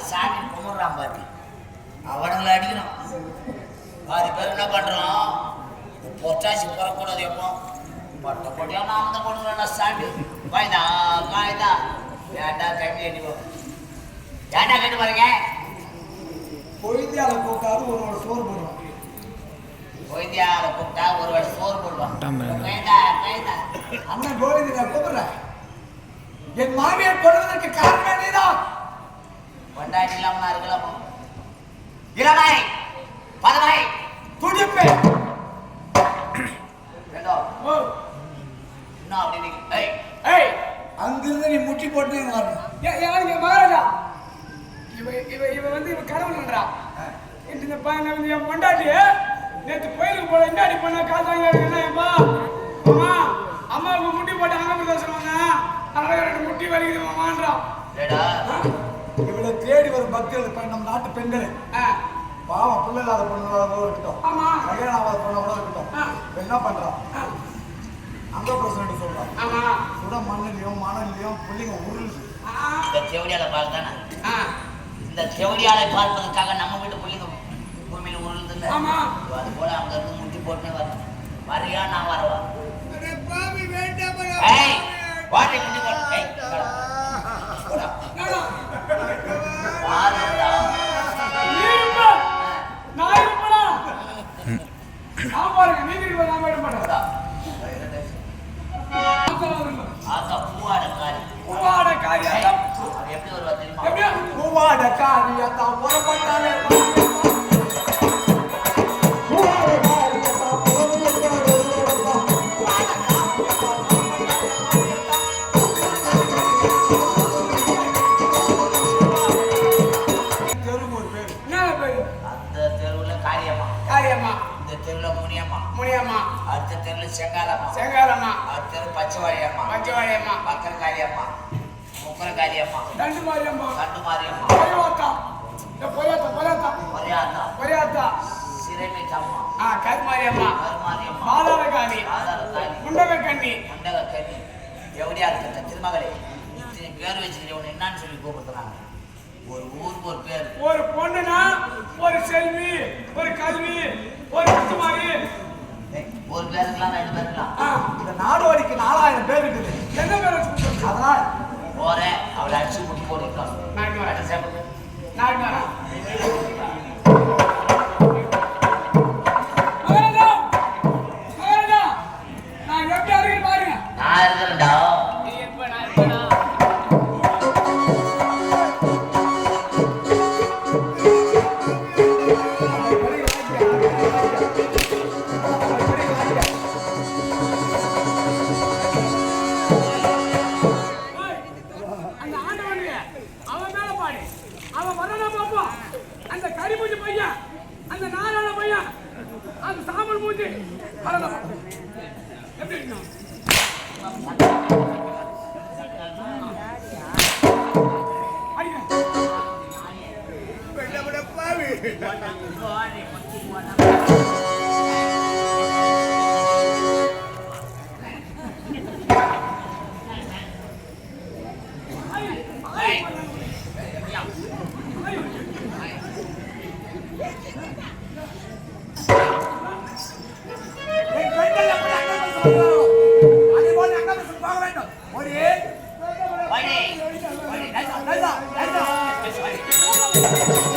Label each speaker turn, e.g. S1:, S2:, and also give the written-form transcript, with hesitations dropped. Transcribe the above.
S1: சாமி கும்பிட்றான் பாரு, அவனுங்களை அடிக்கணும். பாதி பேர் என்ன பண்றோம், பொட்டாசி போடக்கூடாது. எப்போ பட்ட போட்டியா நாம தான் போடுறோம். சாமி காய்தா காய்தா ஏண்டா கட்டி அடிப்போம். ஏண்டா கட்டு பாருங்க.
S2: கொய்தியால கூப்பிட்டாரு ஒரு வாரம் சோறு போடுவான்.
S1: கொய்தியால கூப்பிட்டா ஒரு வாரம் சோறு போடுவான்.
S2: அண்ணன் கோவிந்தி நான் கூப்பிடுறேன். என் மாமியார் கொள்வதற்கு காரணம் நீதான்.
S1: கொண்டாடி இல்லாம இருக்கலாமா? இளமாய் பதமாய்
S2: துடிப்பு
S1: இன்னும் அப்படி
S2: அங்கிருந்து நீ முட்டி போட்டு
S3: மகாராஜா இவ வந்து இவ கடவுள்ன்றா. இந்த பையன் வந்து என் பொண்டாட்டி நேற்று கோயிலுக்கு போல இன்னாடி பண்ண காசாங்க ஏன்பா அம்மா அம்மாவுக்கு முட்டி போட்டு அங்க தான் சொல்லுவாங்க. அதனால 2 முட்டி வலிக்குது மாமான்றா.
S2: இவளை தேடி வரும் பக்தர்கள் நம்ம நாட்டு பெண்கள் பாவம் பிள்ளை இல்லாத பொண்ணு இருக்கட்டும், கல்யாணம் ஆகாத பொண்ணு கூட இருக்கட்டும், என்ன பண்றான் அங்க பிரசிடண்ட் சொல்றான். சுட மண்ணிலையும் மணல்லையும் பிள்ளைங்க உருளுது.
S1: இந்த செவடியால பார்த்தானே, இந்த செவடியாலை பார்ப்பதற்காக நம்ம வீட்டு பிள்ளைங்க பூமியில உருளுது இல்லை. அது போல அங்க இருந்து முட்டி போட்டுனே வரணும். வரையா நான் வரவா வாட்டை முட்டி போட்டு செங்காலம்மா, அடுத்தது பச்சைவாழியம்மா, பக்கரகாளியம்மா, முக்கரகாளியம்மா, தண்டு மாரியம்மா, சிறைமிட்டம்மா, கருமாரியம்மா, மாதாரகாளி, முண்டகக்கண்ணி, எவடியா இருக்க திருமகளே இத்தனை பேர் வச்சுக்கிட்டு உன்னை என்னன்னு சொல்லி கூப்பிடுறாங்க. ஒரு ஊருக்கு ஒரு பேர்.
S3: ஒரு பொண்ணுனா ஒரு செல்வி, ஒரு கல்வி, ஒரு முத்துமாரி.
S1: ஒரு பேருக்கலாம் 2 பேருக்கலாம்.
S2: இந்த நாடோடிக்கு 4000 பேர் இருக்குது.
S3: என்ன பேர் வச்சு
S2: அதனால
S1: போறேன் அவளை அடிச்சு முட்டி போட்டுருக்கான்.
S3: நான் எப்படி அறிவிக்க பாருங்க.
S1: நான் இருக்கிறேன்டா.
S3: அந்த கரிமூஞ்சி பையன், அந்த நாராயண பையன், அந்த சாமல் மூஞ்சி எப்படி இருக்கணும்?
S1: Bye.